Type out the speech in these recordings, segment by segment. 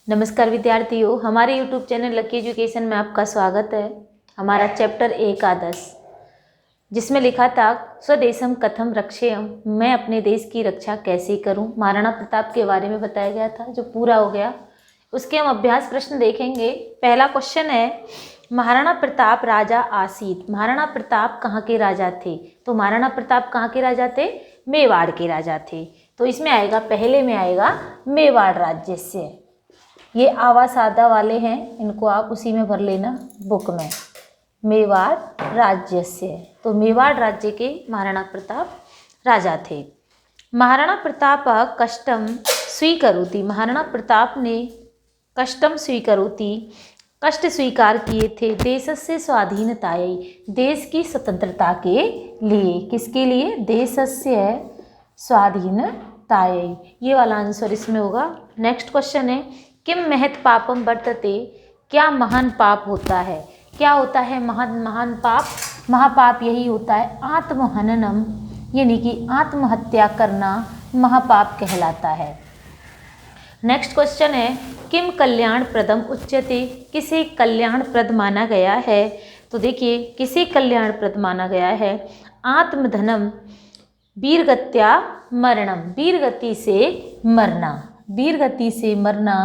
नमस्कार विद्यार्थियों, हमारे YouTube चैनल लकी एजुकेशन में आपका स्वागत है। हमारा चैप्टर एकादश, जिसमें लिखा था स्वदेशम कथम रक्षेयम, मैं अपने देश की रक्षा कैसे करूं। महाराणा प्रताप के बारे में बताया गया था, जो पूरा हो गया। उसके हम अभ्यास प्रश्न देखेंगे। पहला क्वेश्चन है, महाराणा प्रताप राजा आसीत। महाराणा प्रताप कहाँ के राजा थे? तो महाराणा प्रताप कहाँ के राजा थे? मेवाड़ के राजा थे। तो इसमें आएगा, पहले में आएगा मेवाड़ राज्य से। ये आवा सादा वाले हैं, इनको आप उसी में भर लेना बुक में। मेवाड़ राज्य से, तो मेवाड़ राज्य के महाराणा प्रताप राजा थे। महाराणा प्रताप कष्टम स्वीकरोति। महाराणा प्रताप ने कष्टम स्वीकरोति, कष्ट स्वीकार किए थे। देशस्य स्वाधीनतायै, देश की स्वतंत्रता के लिए। किसके लिए? देशस्य स्वाधीनतायै। ये वाला आंसर इसमें होगा। नेक्स्ट क्वेश्चन है, किम महत् पापम वर्तते। क्या महान पाप होता है? क्या होता है महान पाप? महापाप यही होता है आत्महननम, यानी कि आत्महत्या करना महापाप कहलाता है। नेक्स्ट क्वेश्चन है, किम कल्याण प्रदम उच्यते। किसे कल्याणप्रद माना गया है? तो देखिए, किसे कल्याणप्रद माना गया है? आत्मधनम वीरगत्या मरणम, वीरगति से मरना। वीरगति से मरना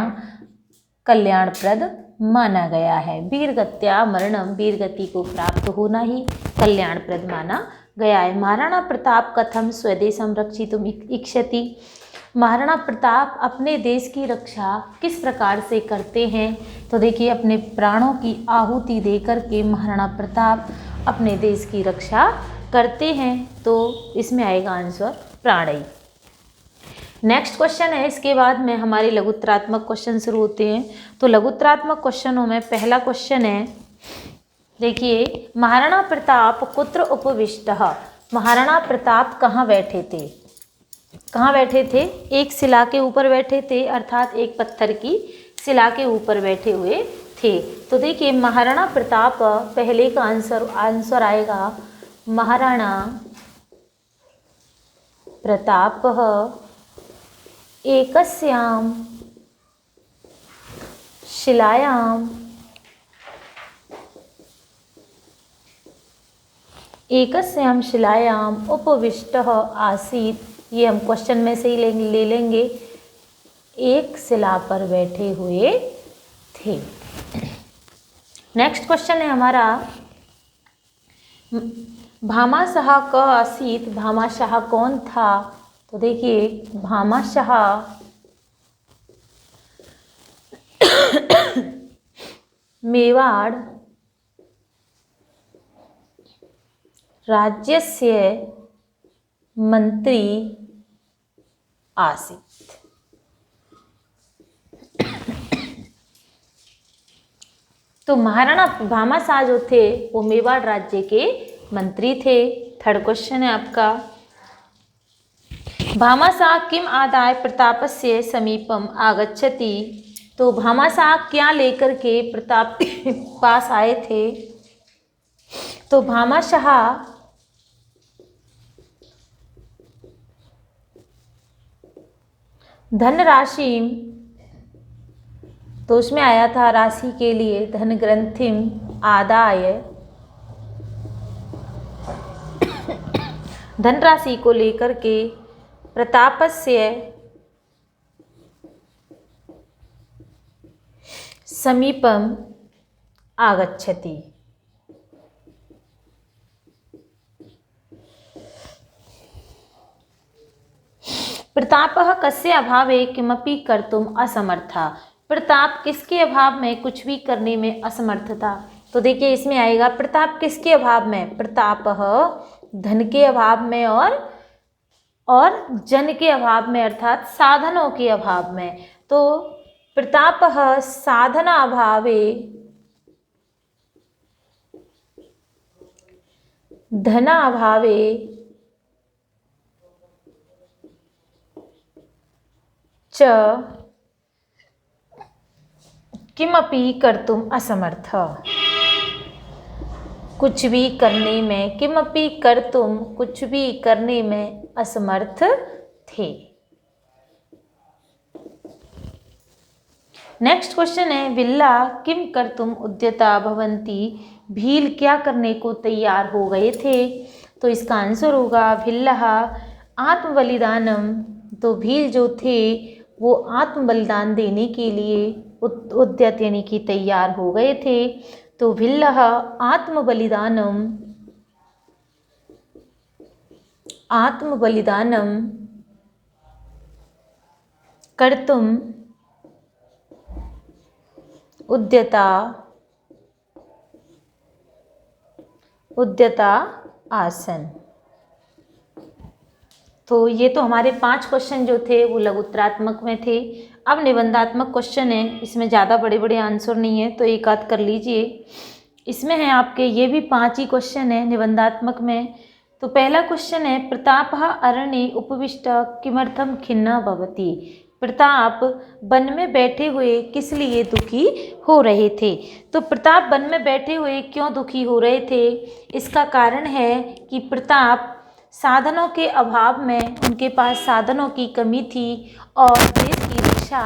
कल्याणप्रद माना गया है। वीरगत्या मरणम, वीरगति को प्राप्त होना ही कल्याणप्रद माना गया है। महाराणा प्रताप कथम स्वदेशम रक्षितुम इच्छति। महाराणा प्रताप अपने देश की रक्षा किस प्रकार से करते हैं? तो देखिए, अपने प्राणों की आहुति देकर के महाराणा प्रताप अपने देश की रक्षा करते हैं। तो इसमें आएगा आंसर प्राणई। नेक्स्ट क्वेश्चन है, इसके बाद में हमारे लघुत्तरात्मक क्वेश्चन शुरू होते हैं। तो लघुत्तरात्मक क्वेश्चनों में पहला क्वेश्चन है, देखिए, महाराणा प्रताप कुत्र उपविष्टः। महाराणा प्रताप कहाँ बैठे थे? कहाँ बैठे थे? एक शिला के ऊपर बैठे थे, अर्थात एक पत्थर की शिला के ऊपर बैठे हुए थे। तो देखिए, महाराणा प्रताप, पहले का आंसर आएगा महाराणा प्रताप एकस्यां शिलायां उपविष्टः आसीत्। ये हम क्वेश्चन में से ही ले लेंगे, एक शिला पर बैठे हुए थे। नेक्स्ट क्वेश्चन है हमारा, भामाशाह क आसीत्। भामाशाह कौन था? तो देखिए, भामाशाह मेवाड़ राज्यस्य मंत्री आसीत्। तो महाराणा भामाशाह जो थे वो मेवाड़ राज्य के मंत्री थे। थर्ड क्वेश्चन है आपका, भामाशाह किम आदाय प्रतापस्य समीपम आगच्छति। तो भामाशाह क्या लेकर के प्रताप के पास आए थे? तो भामाशाह धनराशि, तो उसमें आया था राशि के लिए, धन ग्रंथिम आदाय, धनराशि को लेकर के प्रतापस्य समीपम आगच्छति। प्रतापः कस्य अभावे किमपि कर्तुम असमर्था। प्रताप किसके अभाव में कुछ भी करने में असमर्थ था? तो देखिए, इसमें आएगा प्रताप किसके अभाव में? प्रतापः धन के अभाव में और जन के अभाव में, अर्थात साधनों के अभाव में। तो प्रतापः साधनाभावे धनाभावे च किमपि कर्तुम असमर्थ। कुछ भी करने में, किमपि कर्तुम, कुछ भी करने में असमर्थ थे। नेक्स्ट क्वेश्चन है विल्ला किम कर्तुम उद्यता भवन्ति, भील क्या करने को तैयार हो गए थे। तो इसका आंसर होगा भिल्लः आत्म बलिदानम। तो भील जो थे वो आत्म बलिदान देने के लिए उद्यत यानी कि तैयार हो गए थे। तो भिल्लः आत्म बलिदानम कर्तुम उद्यता आसन। तो ये तो हमारे 5 क्वेश्चन जो थे वो लघुत्तरात्मक में थे। अब निबंधात्मक क्वेश्चन है, इसमें ज़्यादा बड़े बड़े आंसर नहीं है तो एक आध कर लीजिए। इसमें है आपके ये भी 5 ही क्वेश्चन है निबंधात्मक में। तो पहला क्वेश्चन है प्रतापः अरण्ये उपविष्ट किमर्थम खिन्ना भवति। प्रताप वन में बैठे हुए किस लिए दुखी हो रहे थे। तो प्रताप वन में बैठे हुए क्यों दुखी हो रहे थे, इसका कारण है कि प्रताप साधनों के अभाव में, उनके पास साधनों की कमी थी और देश की रक्षा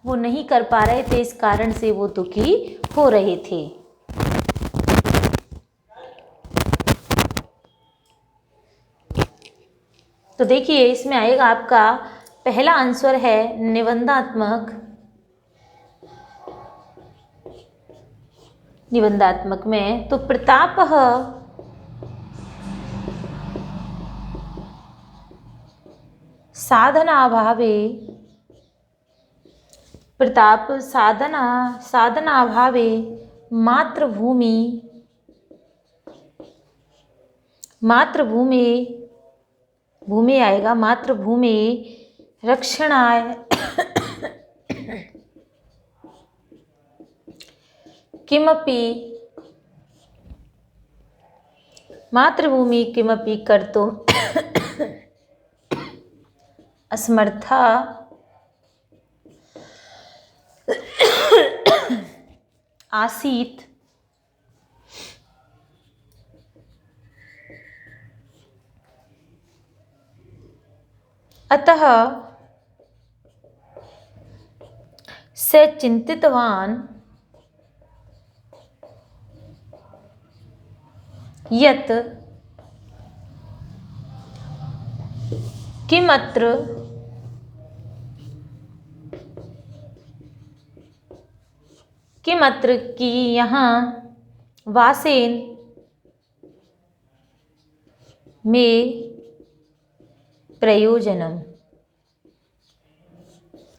वो नहीं कर पा रहे थे, इस कारण से वो दुखी हो रहे थे। तो देखिए इसमें आएगा आपका पहला आंसर है निबंधात्मक में। तो प्रतापः साधनाभावे, प्रताप साधनाभावे भूमि आएगा मातृभूमि रक्षणाय किमपि कर्तुम् असमर्था आसीत्। अतः से चिंतितवान् यत् किमत्र की यहाँ वासेन में प्रयोजनम,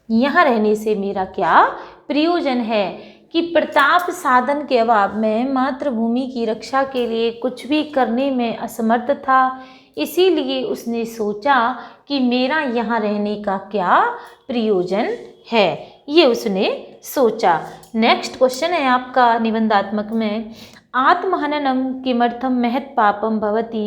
यहाँ रहने से मेरा क्या प्रयोजन है। कि प्रताप साधन के अभाव में मातृभूमि की रक्षा के लिए कुछ भी करने में असमर्थ था, इसीलिए उसने सोचा कि मेरा यहाँ रहने का क्या प्रयोजन है, ये उसने सोचा। नेक्स्ट क्वेश्चन है आपका निबंधात्मक में आत्महननम किमर्थम महत् पापम भवति।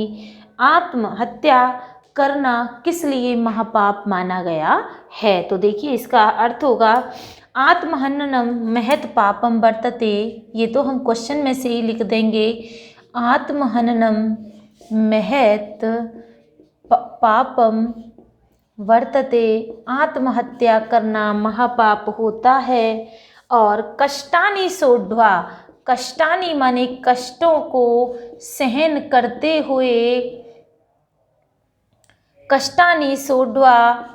आत्महत्या करना किस लिए महापाप माना गया है। तो देखिए इसका अर्थ होगा आत्महननम महत् पापम वर्तते। ये तो हम क्वेश्चन में से ही लिख देंगे, आत्महननम महत् पापम वर्तते, आत्महत्या करना महापाप होता है। और कष्टानि सोढ्वा, कष्टानि माने कष्टों को सहन करते हुए, कष्टानि सोढ्वा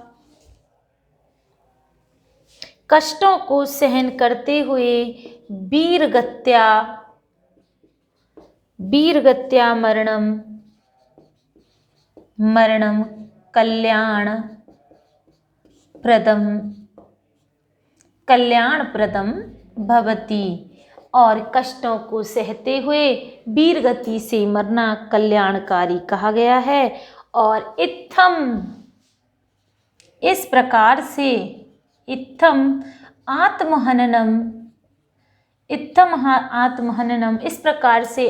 कष्टों को सहन करते हुए वीरगत्या मरणम कल्याणप्रदम भवति। और कष्टों को सहते हुए वीर गति से मरना कल्याणकारी कहा गया है। और इत्थम इस प्रकार से, इत्थम आत्महननम इस प्रकार से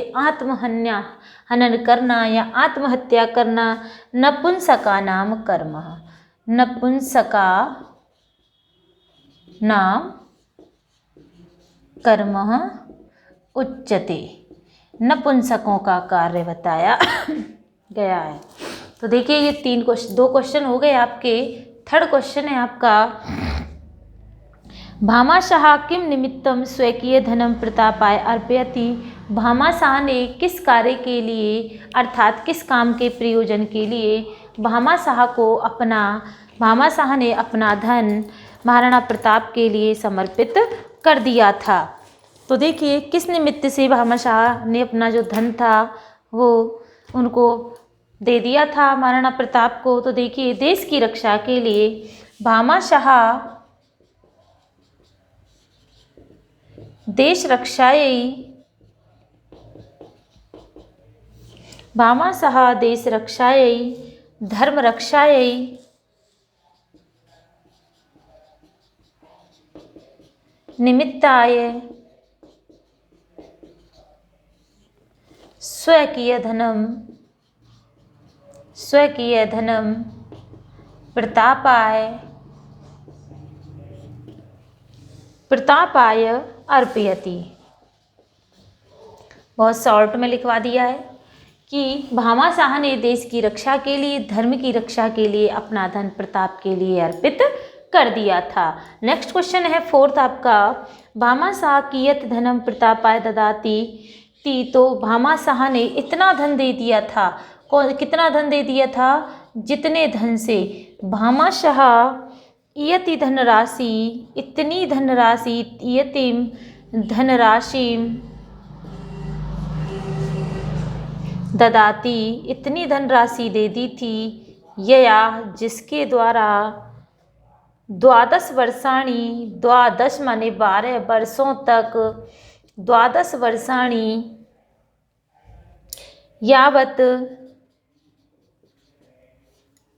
हनन करना या आत्महत्या करना नपुंसका नाम कर्म, नपुंसका नाम कर्म उच्यते, नपुंसकों का कार्य बताया गया है। तो देखिए ये 2 क्वेश्चन हो गए आपके। थर्ड क्वेश्चन है आपका भामाशाह किम निमित्तम स्वकीय धनम प्रतापाय अर्पयति। भामाशाह ने किस कार्य के लिए अर्थात किस काम के प्रयोजन के लिए भामाशाह ने अपना धन महाराणा प्रताप के लिए समर्पित कर दिया था। तो देखिए किस निमित्त से भामाशाह ने अपना जो धन था वो उनको दे दिया था महाराणा प्रताप को। तो देखिए देश की रक्षा के लिए भामाशाह देश रक्षायै धर्म रक्षायै निमित्ताय स्वकीय धनम प्रतापाय अर्पयति। बहुत शॉर्ट में लिखवा दिया है कि भामाशाह ने देश की रक्षा के लिए धर्म की रक्षा के लिए अपना धन प्रताप के लिए अर्पित कर दिया था। नेक्स्ट क्वेश्चन है फोर्थ आपका, भामाशाह कियत धनम प्रतापाय ददाति। तो भामाशाह ने इतना धन दे दिया था, कितना धन दे दिया था, जितने धन से भामाशाह इयति धनराशि इतनी धनराशि इयतिम धनराशि ददाती इतनी धनराशि दे दी थी, यया जिसके द्वारा 12 वर्षाणी 12 माने 12 वर्षों तक 12 वर्षाणी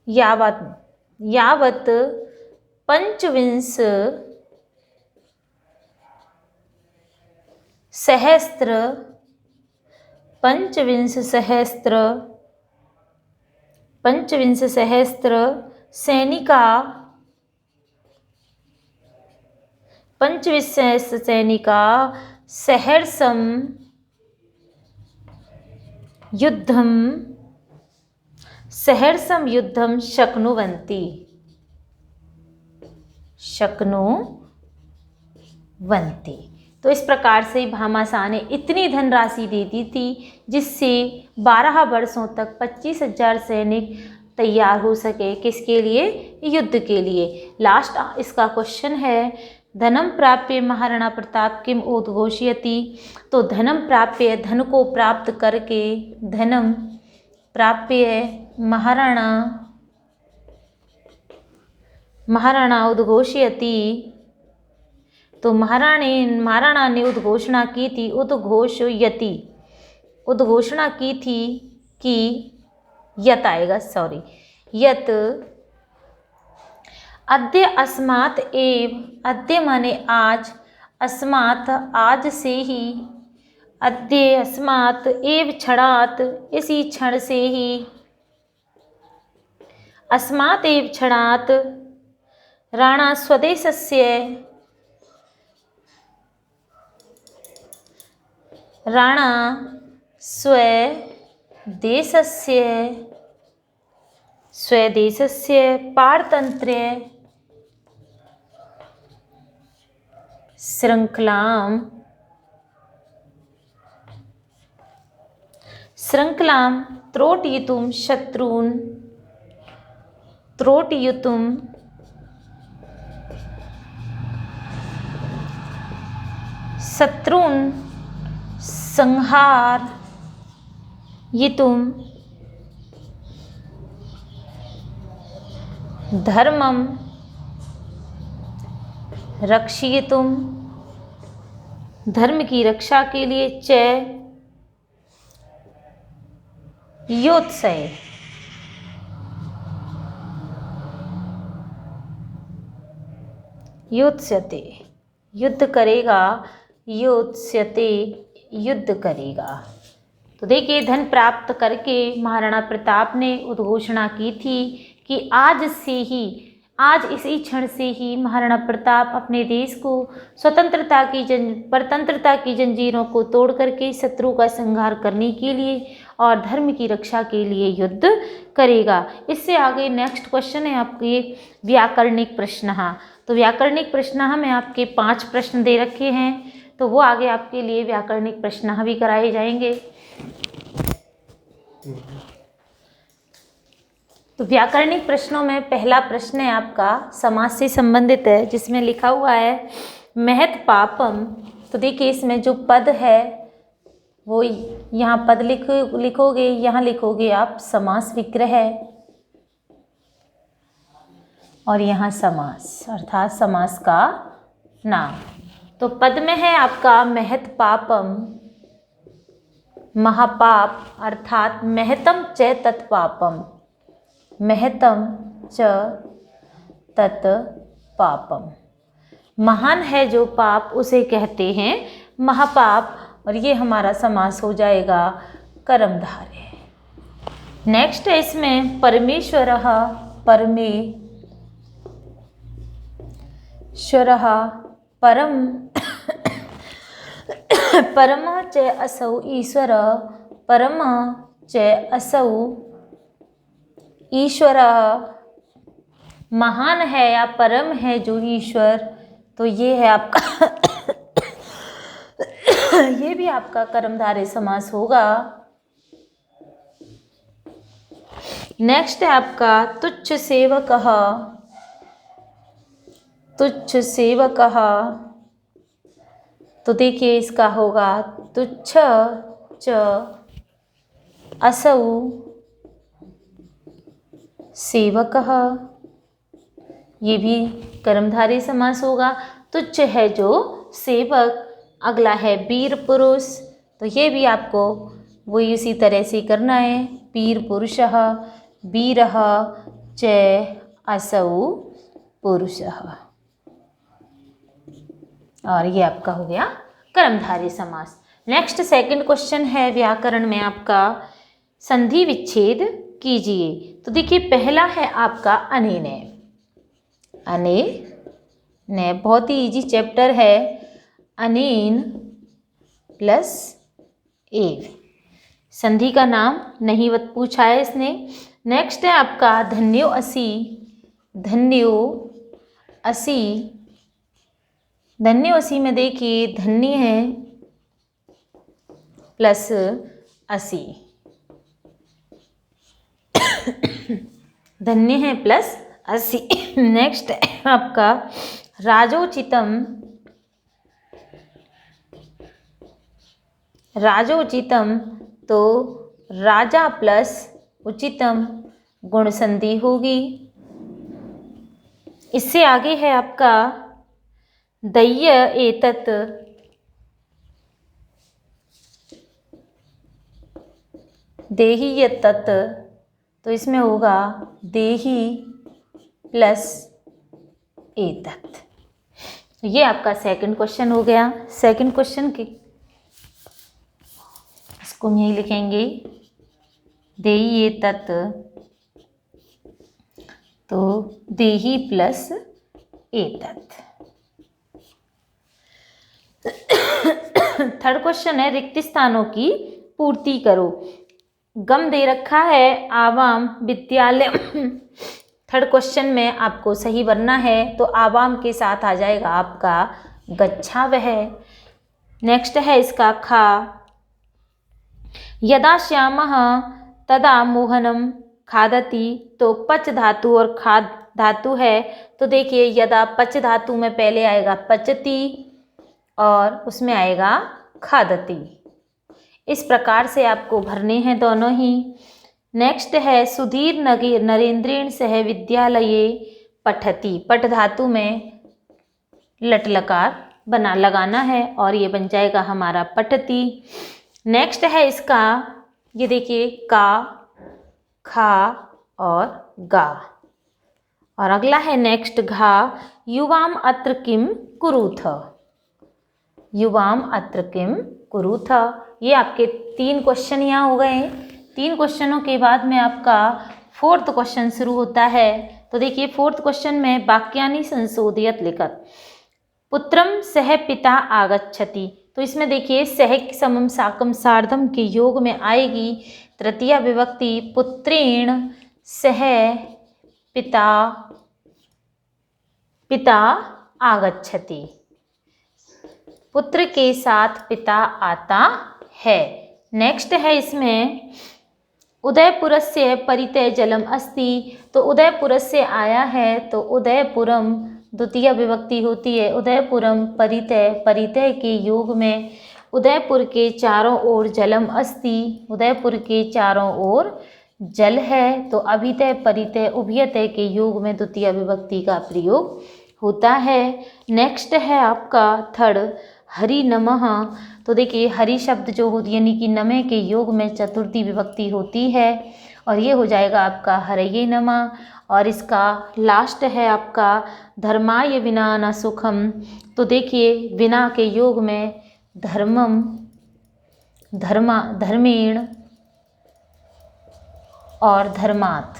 यावत पंचविंश सहस्त्र सैनिका सहर्षम युद्धम शक्नुवन्ति। तो इस प्रकार से भामाशाह ने इतनी धनराशि दे दी थी जिससे 12 वर्षों तक 25,000 सैनिक तैयार हो सके। किसके लिए? युद्ध के लिए। लास्ट इसका क्वेश्चन है, धनम प्राप्य महाराणा प्रताप किम उद्घोषयति। तो धनम प्राप्य धन को प्राप्त करके, धनम प्राप्य महाराणा उद्घोषयति। तो महाराणा ने उद्घोषणा की थी, उद्घोषणा की थी कि यत आएगा, सॉरी, यत अद्य अस्मात् एव, अद्य माने आज, अस्मात् आज से ही, अद्य अस्मात् एव क्षणात् इसी क्षण से ही, अस्मात् एव क्षणात् राणा स्वदेशस्य स्वदेशस्य पारतंत्र्य श्रृंखलां त्रोटयितुं शत्रून् संहारयितुं धर्मं रक्षयितुं धर्म की रक्षा के लिए च योत्सये, योत्स्यते युद्ध करेगा, योत्स्यते युद्ध करेगा। तो देखिए धन प्राप्त करके महाराणा प्रताप ने उद्घोषणा की थी कि आज इसी क्षण से ही महाराणा प्रताप अपने देश को परतंत्रता की जंजीरों को तोड़ करके शत्रु का संहार करने के लिए और धर्म की रक्षा के लिए युद्ध करेगा। इससे आगे नेक्स्ट क्वेश्चन है आपके व्याकरणिक प्रश्न। तो तो व्याकरणिक प्रश्न में आपके 5 प्रश्न दे रखे हैं, तो वो आगे आपके लिए व्याकरणिक प्रश्न भी कराए जाएंगे। तो व्याकरणिक प्रश्नों में पहला प्रश्न है आपका समास से संबंधित है, जिसमें लिखा हुआ है महत पापम। तो देखिए इसमें जो पद है वो यहाँ पद लिखोगे, यहाँ लिखोगे आप समास विग्रह और यहाँ समास अर्थात समास का नाम। तो पद में है आपका महत पापम, महापाप अर्थात महतम च तत्पापम, महतम च तत् पापम। महान है जो पाप उसे कहते हैं महापाप, और ये हमारा समास हो जाएगा कर्मधारय। नेक्स्ट है इसमें परमेश्वरः, परमेश्वरः परम परम च असौ ईश्वर, परम च असौ ईश्वर। महान है या परम है जो ईश्वर, तो ये है आपका ये भी आपका कर्मधारय समास होगा। नेक्स्ट है आपका तुच्छ सेवकः, तुच्छ सेवकः। तो देखिए इसका होगा तुच्छ च असौ सेवकः, ये भी कर्मधारय समास होगा। तुच्छ है जो सेवक, अगला है वीर पुरुष, तो ये भी आपको वही उसी तरह से करना है। वीर पुरुषः, वीरः च असौ पुरुषः, और ये आपका हो गया कर्मधारय समास। नेक्स्ट सेकंड क्वेश्चन है व्याकरण में आपका संधि विच्छेद कीजिए। तो देखिए पहला है आपका अनेने, अनेने बहुत ही इजी चैप्टर है, अनेन प्लस एव, संधि का नाम नहीं पूछा है इसने। नेक्स्ट है आपका धन्यो असी, धन्यो असी, धन्यो असी में देखिए धन्य है प्लस असी, धन्य है प्लस असी। नेक्स्ट है आपका राजोचितम, राजोचितम, तो राजा प्लस उचितम गुण संधि होगी। इससे आगे है आपका दय्य एतत्, देही यतत्, तो इसमें होगा देही प्लस एतत्। ये आपका सेकंड क्वेश्चन हो गया। सेकंड क्वेश्चन की इसको हम यही लिखेंगे देही एतत्, तो देही प्लस एतत्। थर्ड क्वेश्चन है रिक्त स्थानों की पूर्ति करो। गम दे रखा है आवाम विद्यालय। थर्ड क्वेश्चन में आपको सही बनना है, तो आवाम के साथ आ जाएगा आपका गच्छा वह। नेक्स्ट है इसका खा, यदा श्यामः तदा मोहनम खादति, तो पच धातु और खाद धातु है, तो देखिए यदा पच धातु में पहले आएगा पचती और उसमें आएगा खादति। इस प्रकार से आपको भरने हैं दोनों ही। नेक्स्ट है सुधीर नरेंद्रेण सह विद्यालये पठति, पठ धातु में लट लकार बना लगाना है और ये बन जाएगा हमारा पठति। नेक्स्ट है इसका ये देखिए का, खा और गा, और अगला है नेक्स्ट घा, युवाम अत्र किम कुरुथ, युवाम अत्र किम कुरुथ। ये आपके 3 क्वेश्चन यहाँ हो गए। 3 क्वेश्चनों के बाद में आपका 4th क्वेश्चन शुरू होता है। तो देखिए 4th क्वेश्चन में वाक्यानि संशोधयत लिखत, पुत्रम सह पिता आगच्छति, तो इसमें देखिए सह समम साकम सार्धम के योग में आएगी तृतीया विभक्ति पुत्रेण सह पिता, पिता आगच्छति, पुत्र के साथ पिता आता है। नेक्स्ट है इसमें उदयपुरस्य परितः जलम अस्ति, तो उदयपुरस्य आया है तो उदयपुरम द्वितीय विभक्ति होती है। उदयपुरम परितः, परितः के योग में उदयपुर के चारों ओर जलम अस्ति, उदयपुर के चारों ओर जल है। तो अभितः परितः उभयतः के योग में द्वितीय विभक्ति का प्रयोग होता है। नेक्स्ट है आपका थर्ड हरि नमः, तो देखिए हरि शब्द जो होती यानी कि नमः के योग में चतुर्थी विभक्ति होती है और ये हो जाएगा आपका हरये नमः। और इसका लास्ट है आपका धर्माय विना न सुखम, तो देखिए विना के योग में धर्मम, धर्मेण और धर्मात्,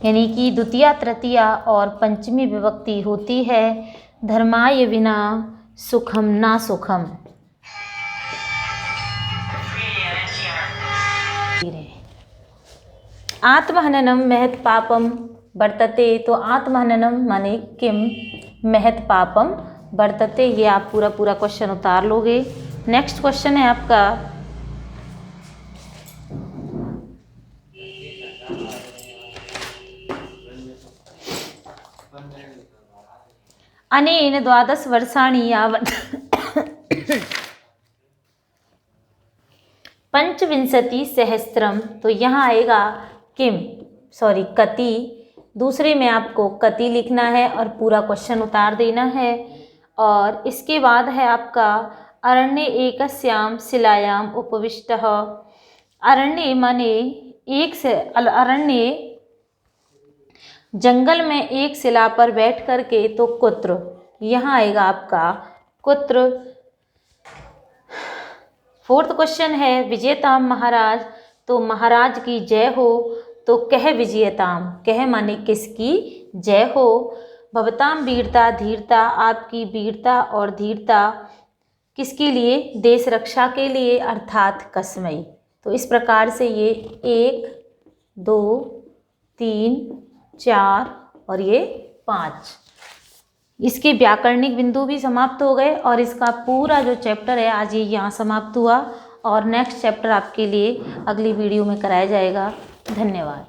यानी कि द्वितीया तृतीया और पंचमी विभक्ति होती है। धर्माय विना सुखम ना सुखम। आत्महननम महत् पापम वर्तते, तो आत्महननम माने किम, महत् पापम वर्तते, ये आप पूरा पूरा क्वेश्चन उतार लोगे। नेक्स्ट क्वेश्चन है आपका अनेन 12 वर्षाणि यावत् पंचविंशति सहस्त्रम, तो यहाँ आएगा किम, सॉरी कति, दूसरे में आपको कति लिखना है और पूरा क्वेश्चन उतार देना है। और इसके बाद है आपका अरण्य एकस्याम शिलायाम उपविष्टः, अरण्य माने एक से, अरण्य जंगल में एक शिला पर बैठ कर के, तो कुत्र, यहाँ आएगा आपका कुत्र। फोर्थ क्वेश्चन है विजयताम महाराज, तो महाराज की जय हो, तो कह विजयताम, कह माने किसकी जय हो। भवताम वीरता धीरता, आपकी वीरता और धीरता किसके लिए, देश रक्षा के लिए, अर्थात कस्मै। तो इस प्रकार से ये 1 2 3 4 और ये 5, इसके व्याकरणिक बिंदु भी समाप्त हो गए और इसका पूरा जो चैप्टर है आज ये यहाँ समाप्त हुआ। और नेक्स्ट चैप्टर आपके लिए अगली वीडियो में कराया जाएगा। धन्यवाद।